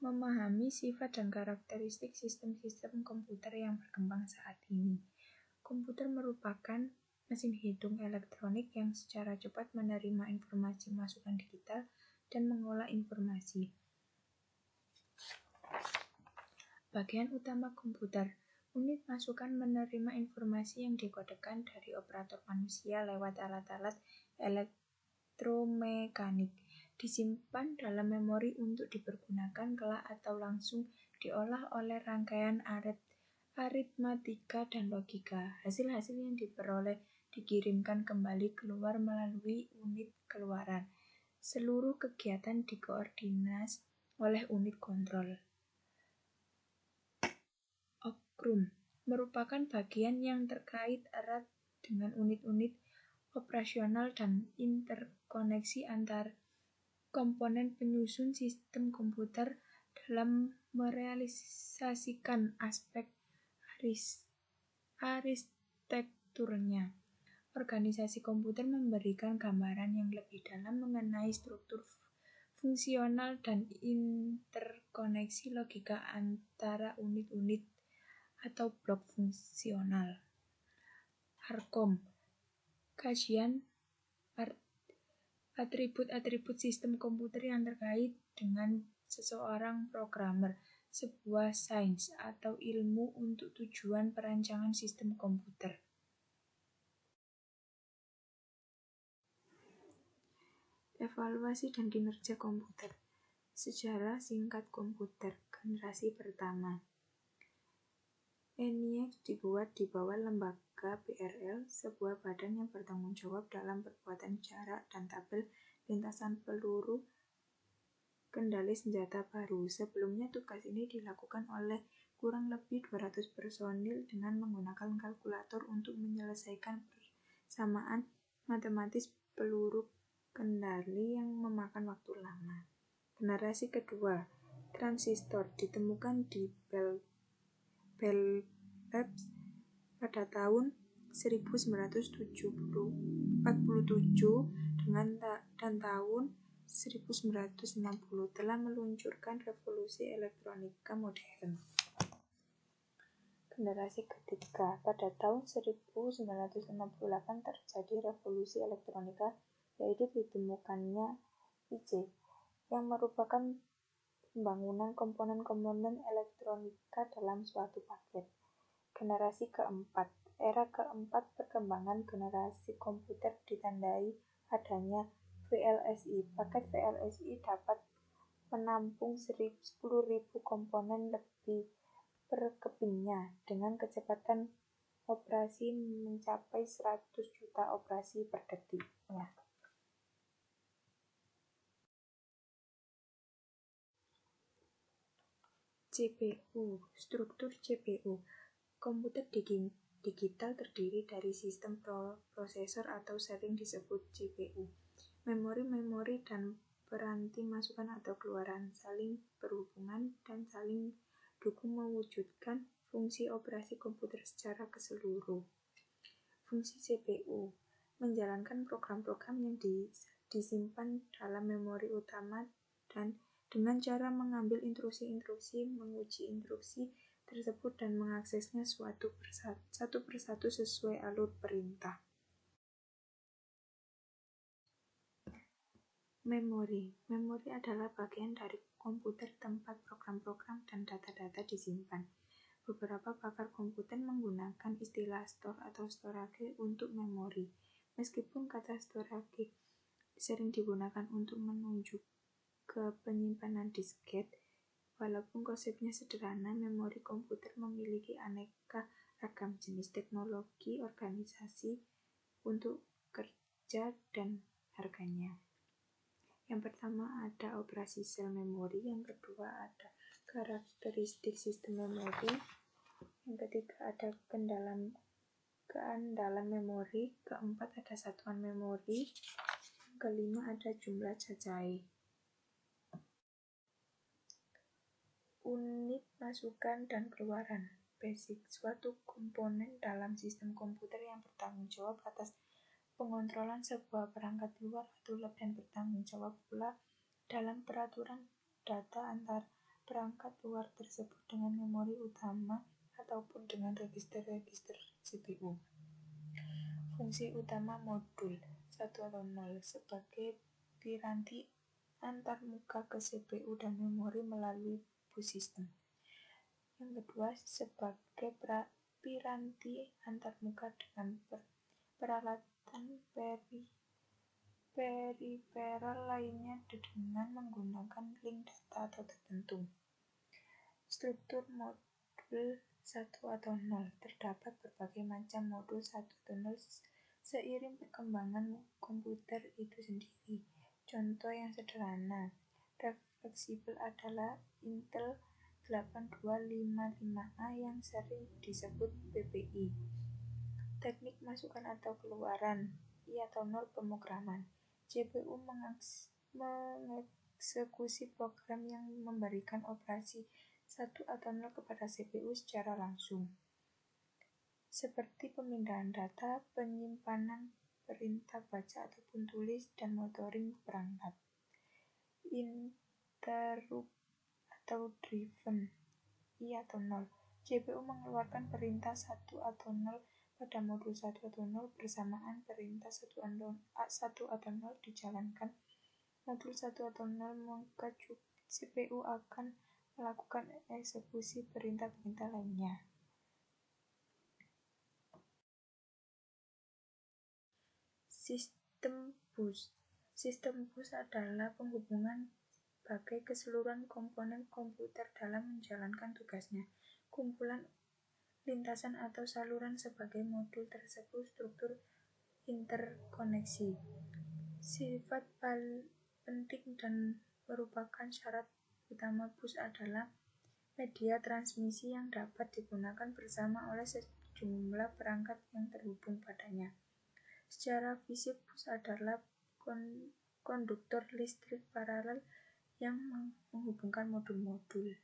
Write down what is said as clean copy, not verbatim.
Memahami sifat dan karakteristik sistem-sistem komputer yang berkembang saat ini. Komputer merupakan mesin hitung elektronik yang secara cepat menerima informasi masukan digital dan mengolah informasi. Bagian utama komputer. Unit masukan menerima informasi yang dikodekan dari operator manusia lewat alat-alat elektromekanik. Disimpan dalam memori untuk dipergunakan kelak atau langsung diolah oleh rangkaian aritmatika dan logika. Hasil-hasil yang diperoleh dikirimkan kembali keluar melalui unit keluaran. Seluruh kegiatan dikoordinasi oleh unit kontrol. Okrum merupakan bagian yang terkait erat dengan unit-unit operasional dan interkoneksi antar komponen penyusun sistem komputer dalam merealisasikan aspek arsitekturnya. Organisasi komputer memberikan gambaran yang lebih dalam mengenai struktur fungsional dan interkoneksi logika antara unit-unit atau blok fungsional. Arkom, kajian atribut-atribut sistem komputer yang terkait dengan seseorang programmer, sebuah sains atau ilmu untuk tujuan perancangan sistem komputer. Evaluasi dan kinerja komputer. Sejarah singkat komputer generasi pertama. ENIAC dibuat di bawah lembaga BRL, sebuah badan yang bertanggung jawab dalam perbuatan jarak dan tabel lintasan peluru kendali senjata baru. Sebelumnya tugas ini dilakukan oleh kurang lebih 200 personil dengan menggunakan kalkulator untuk menyelesaikan persamaan matematis peluru kendali yang memakan waktu lama. Generasi kedua, transistor ditemukan di Bell Labs pada tahun 1947 dan tahun 1960 telah meluncurkan revolusi elektronika modern. Generasi ketiga, pada tahun 1968 terjadi revolusi elektronika, yaitu ditemukannya IC, yang merupakan pembangunan komponen-komponen elektronika dalam suatu paket. Generasi keempat, era keempat perkembangan generasi komputer ditandai adanya VLSI. Paket VLSI dapat menampung 10.000 komponen lebih per kepingnya dengan kecepatan operasi mencapai 100 juta operasi per detiknya. CPU, struktur CPU. Komputer digital terdiri dari sistem prosesor atau sering disebut CPU, memori dan peranti masukan atau keluaran, saling berhubungan dan saling dukung mewujudkan fungsi operasi komputer secara keseluruh. Fungsi CPU, menjalankan program-program yang disimpan dalam memori utama dan dengan cara mengambil instruksi-instruksi, menguji instruksi tersebut dan mengaksesnya satu persatu sesuai alur perintah. Memori adalah bagian dari komputer tempat program-program dan data-data disimpan. Beberapa pakar komputer menggunakan istilah store atau storage untuk memori. Meskipun kata storage sering digunakan untuk menunjuk ke penyimpanan disket, walaupun konsepnya sederhana, memori komputer memiliki aneka ragam jenis teknologi organisasi untuk kerja dan harganya. Yang pertama ada operasi sel memori, yang kedua ada karakteristik sistem memori, yang ketiga ada keandalan memori, keempat ada satuan memori, yang kelima ada jumlah cacai. Unit masukan dan keluaran. Basic, suatu komponen dalam sistem komputer yang bertanggung jawab atas pengontrolan sebuah perangkat luar atau lab dan bertanggung jawab pula dalam peraturan data antar perangkat luar tersebut dengan memori utama ataupun dengan register-register CPU. Fungsi utama modul 1 atau 0 sebagai piranti antarmuka ke CPU dan memori melalui bus sistem. Yang kedua, sebagai piranti antarmuka dengan peralatan periferal lainnya dengan menggunakan link data atau tertentu. Struktur modul 1 atau 0. Terdapat berbagai macam modul 1 atau 0 seiring perkembangan komputer itu sendiri. Contoh yang sederhana, fleksibel adalah Intel 8255A yang sering disebut PPI. Teknik masukan atau keluaran, I atau 0 pemrograman. CPU mengeksekusi program yang memberikan operasi 1 atau 0 kepada CPU secara langsung, seperti pemindahan data, penyimpanan perintah baca ataupun tulis, dan monitoring perangkat. Interrupt atau driven, I atau 0. CPU mengeluarkan perintah 1 atau 0 pada modul 1 atau 0 bersamaan perintah 1 atau 0 dijalankan modul 1 atau 0, maka CPU akan melakukan eksekusi perintah-perintah lainnya. Sistem bus. Sistem bus adalah penghubungan sebagai keseluruhan komponen komputer dalam menjalankan tugasnya. Kumpulan lintasan atau saluran sebagai modul tersebut struktur interkoneksi. Sifat penting dan merupakan syarat utama bus adalah media transmisi yang dapat digunakan bersama oleh sejumlah perangkat yang terhubung padanya. Secara fisik, bus adalah konduktor listrik paralel yang menghubungkan modul-modul.